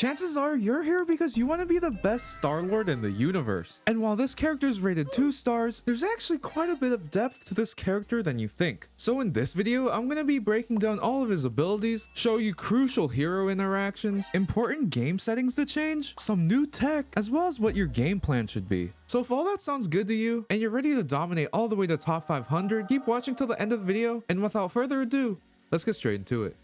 chances are you're here because you want to be the best Starlord in the universe. And while this character is rated 2 stars, there's actually quite a bit of depth to this character than you think. So in this video, I'm going to be breaking down all of his abilities, show you crucial hero interactions, important game settings to change, some new tech, as well as what your game plan should be. So if all that sounds good to you, and you're ready to dominate all the way to top 500, keep watching till the end of the video, and without further ado, let's get straight into it.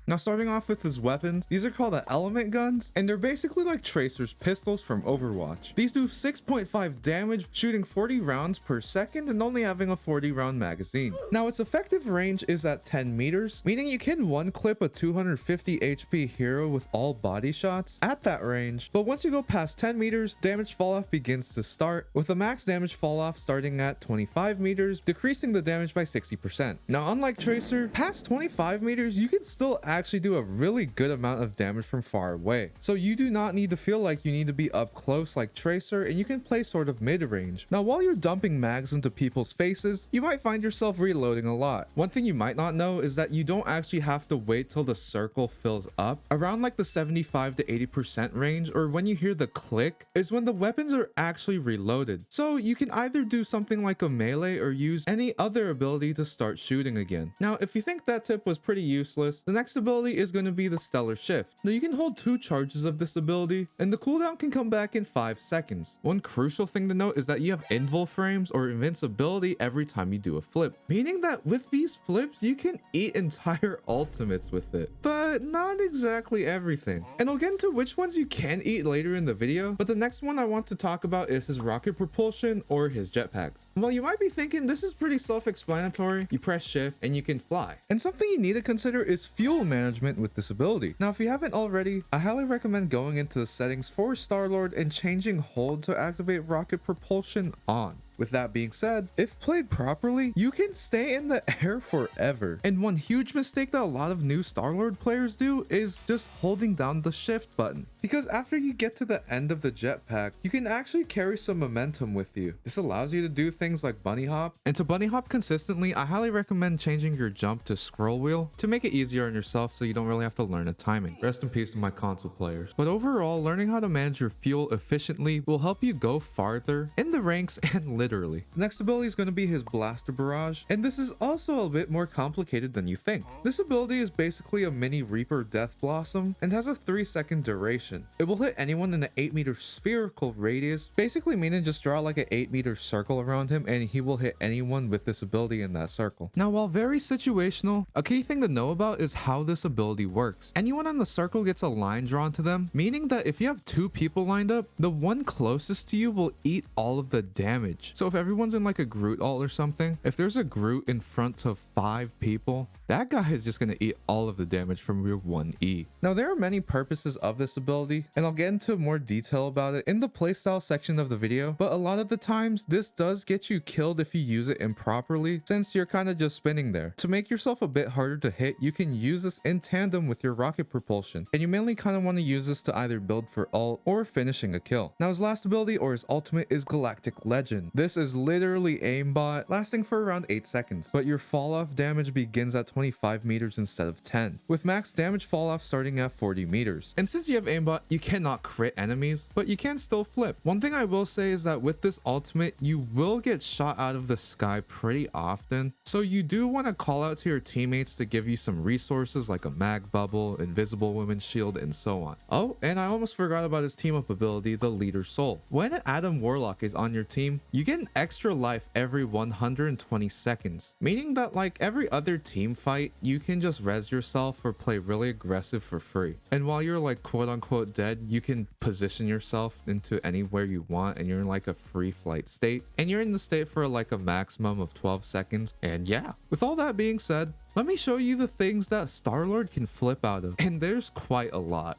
Now starting off with his weapons, these are called the element guns, and they're basically like Tracer's pistols from Overwatch. These do 6.5 damage, shooting 40 rounds per second and only having a 40 round magazine. Now its effective range is at 10 meters, meaning you can one clip a 250 HP hero with all body shots at that range, but once you go past 10 meters, damage fall off begins to start, with a max damage fall off starting at 25 meters, decreasing the damage by 60%. Now unlike Tracer, past 25 meters, you can still actually do a really good amount of damage from far away. So you do not need to feel like you need to be up close like Tracer, and you can play sort of mid-range. Now while you're dumping mags into people's faces, you might find yourself reloading a lot. One thing you might not know is that you don't actually have to wait till the circle fills up. Around like the 75 to 80% range, or when you hear the click, is when the weapons are actually reloaded. So you can either do something like a melee or use any other ability to start shooting again. Now if you think that tip was pretty useless, the next ability is going to be the Stellar Shift. Now you can hold 2 charges of this ability, and the cooldown can come back in 5 seconds. One crucial thing to note is that you have invul frames or invincibility every time you do a flip, meaning that with these flips you can eat entire ultimates with it, but not exactly everything. And I'll get into which ones you can eat later in the video, but the next one I want to talk about is his rocket propulsion or his jetpacks. Well, you might be thinking this is pretty self-explanatory. You press shift and you can fly. And something you need to consider is fuel management with this ability. Now if you haven't already, I highly recommend going into the settings for Starlord and changing hold to activate rocket propulsion on. With that being said, if played properly, you can stay in the air forever. And one huge mistake that a lot of new Starlord players do is just holding down the shift button. Because after you get to the end of the jetpack, you can actually carry some momentum with you. This allows you to do things like bunny hop. And to bunny hop consistently, I highly recommend changing your jump to scroll wheel to make it easier on yourself so you don't really have to learn the timing. Rest in peace to my console players. But overall, learning how to manage your fuel efficiently will help you go farther in the ranks and literally. The next ability is going to be his Blaster Barrage, and this is also a bit more complicated than you think. This ability is basically a mini Reaper Death Blossom and has a 3-second duration. It will hit anyone in an 8-meter spherical radius, basically meaning just draw like an 8-meter circle around him and he will hit anyone with this ability in that circle. Now while very situational, a key thing to know about is how this ability works. Anyone on the circle gets a line drawn to them, meaning that if you have 2 people lined up, the one closest to you will eat all of the damage. So if everyone's in like a Groot ult or something, if there's a Groot in front of 5 people, that guy is just going to eat all of the damage from your 1E. Now there are many purposes of this ability, and I'll get into more detail about it in the playstyle section of the video, but a lot of the times this does get you killed if you use it improperly, since you're kind of just spinning there. To make yourself a bit harder to hit, you can use this in tandem with your rocket propulsion, and you mainly kind of want to use this to either build for ult or finishing a kill. Now his last ability or his ultimate is Galactic Legend. This is literally aimbot, lasting for around 8 seconds, but your fall off damage begins at 25 meters instead of 10, with max damage fall off starting at 40 meters. And since you have aimbot, you cannot crit enemies, but you can still flip. One thing I will say is that with this ultimate, you will get shot out of the sky pretty often, so you do want to call out to your teammates to give you some resources like a mag bubble, invisible women's shield, and so on. Oh, and I almost forgot about his team up ability, the Leader Soul. When an Adam Warlock is on your team, you get an extra life every 120 seconds, meaning that like every other team fight, you can just res yourself or play really aggressive for free. And while you're like quote unquote dead, you can position yourself into anywhere you want and you're in like a free flight state, and you're in the state for like a maximum of 12 seconds. And yeah, with all that being said, let me show you the things that Starlord can flip out of, and there's quite a lot.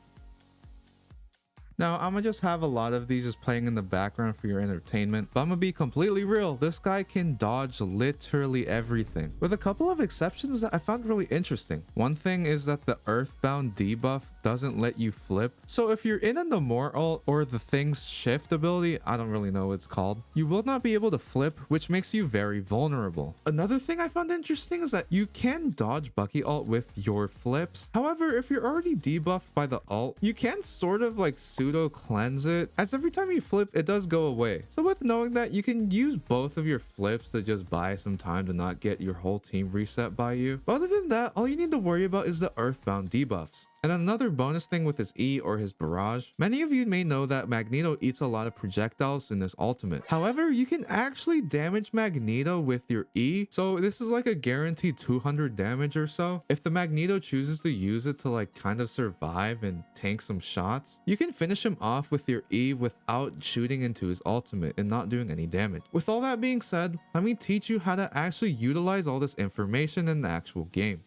Now, I'm gonna just have a lot of these just playing in the background for your entertainment, but I'm gonna be completely real. This guy can dodge literally everything, with a couple of exceptions that I found really interesting. One thing is that the Earthbound debuff doesn't let you flip. So if you're in a no more ult or the thing's shift ability, I don't really know what it's called, you will not be able to flip, which makes you very vulnerable. Another thing I found interesting is that you can dodge Bucky ult with your flips. However, if you're already debuffed by the ult, you can sort of like pseudo cleanse it, as every time you flip, it does go away. So with knowing that, you can use both of your flips to just buy some time to not get your whole team reset by you. But other than that, all you need to worry about is the Earthbound debuffs. And another bonus thing with his E or his barrage, many of you may know that Magneto eats a lot of projectiles in his ultimate. However, you can actually damage Magneto with your E, so this is like a guaranteed 200 damage or so. If the Magneto chooses to use it to like kind of survive and tank some shots, you can finish him off with your E without shooting into his ultimate and not doing any damage. With all that being said, let me teach you how to actually utilize all this information in the actual game.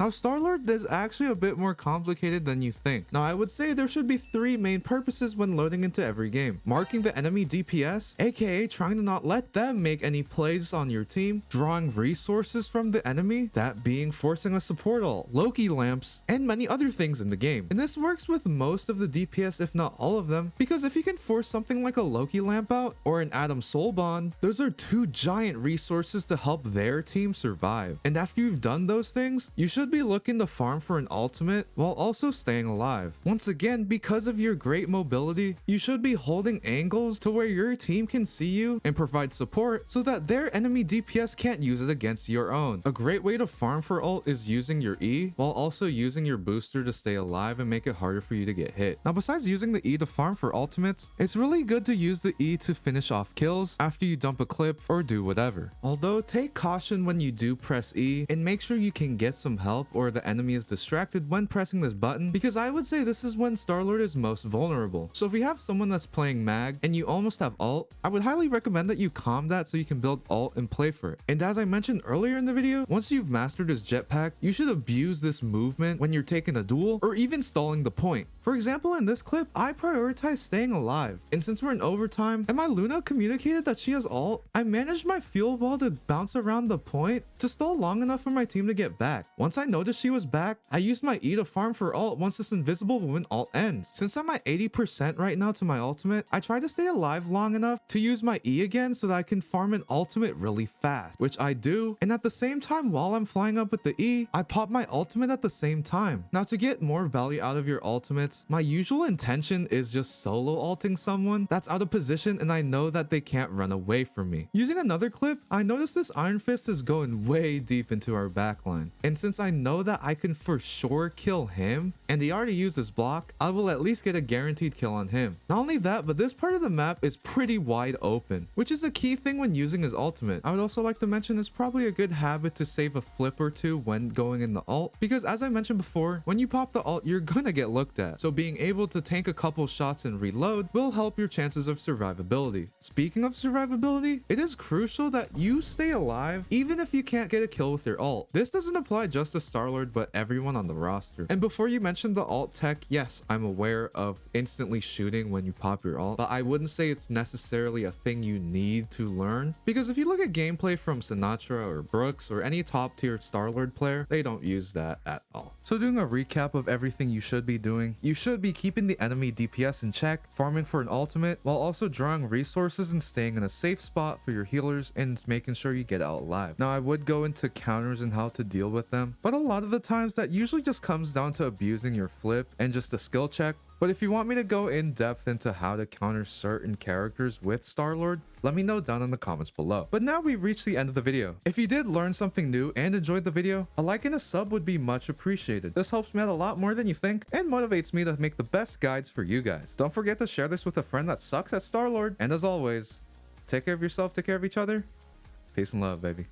Now, Starlord is actually a bit more complicated than you think. Now, I would say there should be 3 main purposes when loading into every game. Marking the enemy DPS, aka trying to not let them make any plays on your team, drawing resources from the enemy, that being forcing a support ult, Loki lamps, and many other things in the game. And this works with most of the DPS, if not all of them, because if you can force something like a Loki lamp out or an Atom Soul Bond, those are 2 giant resources to help their team survive. And after you've done those things, you should be looking to farm for an ultimate while also staying alive. Once again, because of your great mobility, you should be holding angles to where your team can see you and provide support so that their enemy DPS can't use it against your own. A great way to farm for ult is using your E while also using your booster to stay alive and make it harder for you to get hit. Now, besides using the E to farm for ultimates, it's really good to use the E to finish off kills after you dump a clip or do whatever. Although, take caution when you do press E and make sure you can get some help or the enemy is distracted when pressing this button, because I would say this is when Starlord is most vulnerable. So if you have someone that's playing mag and you almost have ult, I would highly recommend that you calm that so you can build ult and play for it. And as I mentioned earlier in the video, once you've mastered his jetpack, you should abuse this movement when you're taking a duel or even stalling the point. For example, in this clip, I prioritize staying alive, and since we're in overtime and my Luna communicated that she has ult, I managed my fuel wall to bounce around the point to stall long enough for my team to get back. Once I noticed she was back, I used my E to farm for ult once this invisible when ult ends. Since I'm at 80% right now to my ultimate, I try to stay alive long enough to use my E again so that I can farm an ultimate really fast, which I do, and at the same time while I'm flying up with the E, I pop my ultimate at the same time. Now, to get more value out of your ultimates, my usual intention is just solo ulting someone that's out of position and I know that they can't run away from me. Using another clip, I noticed this Iron Fist is going way deep into our backline, and since I know that I can for sure kill him and he already used his block, I will at least get a guaranteed kill on him. Not only that, but this part of the map is pretty wide open, which is a key thing when using his ultimate. I would also like to mention it's probably a good habit to save a flip or 2 when going in the ult, because as I mentioned before, when you pop the ult, you're gonna get looked at. So being able to tank a couple shots and reload will help your chances of survivability. Speaking of survivability, it is crucial that you stay alive even if you can't get a kill with your ult. This doesn't apply just to Starlord, but everyone on the roster. And before you mention the ult tech, yes, I'm aware of instantly shooting when you pop your ult, but I wouldn't say it's necessarily a thing you need to learn, because if you look at gameplay from Sinatra or Brooks or any top tier Starlord player, they don't use that at all. So doing a recap of everything you should be doing, you should be keeping the enemy DPS in check, farming for an ultimate, while also drawing resources and staying in a safe spot for your healers and making sure you get out alive. Now, I would go into counters and how to deal with them, but a lot of the times that usually just comes down to abusing your flip and just a skill check. But if you want me to go in depth into how to counter certain characters with Starlord, let me know down in the comments below. But now we've reached the end of the video. If you did learn something new and enjoyed the video, a like and a sub would be much appreciated. This helps me out a lot more than you think and motivates me to make the best guides for you guys. Don't forget to share this with a friend that sucks at Starlord. And as always, take care of yourself, take care of each other. Peace and love, baby.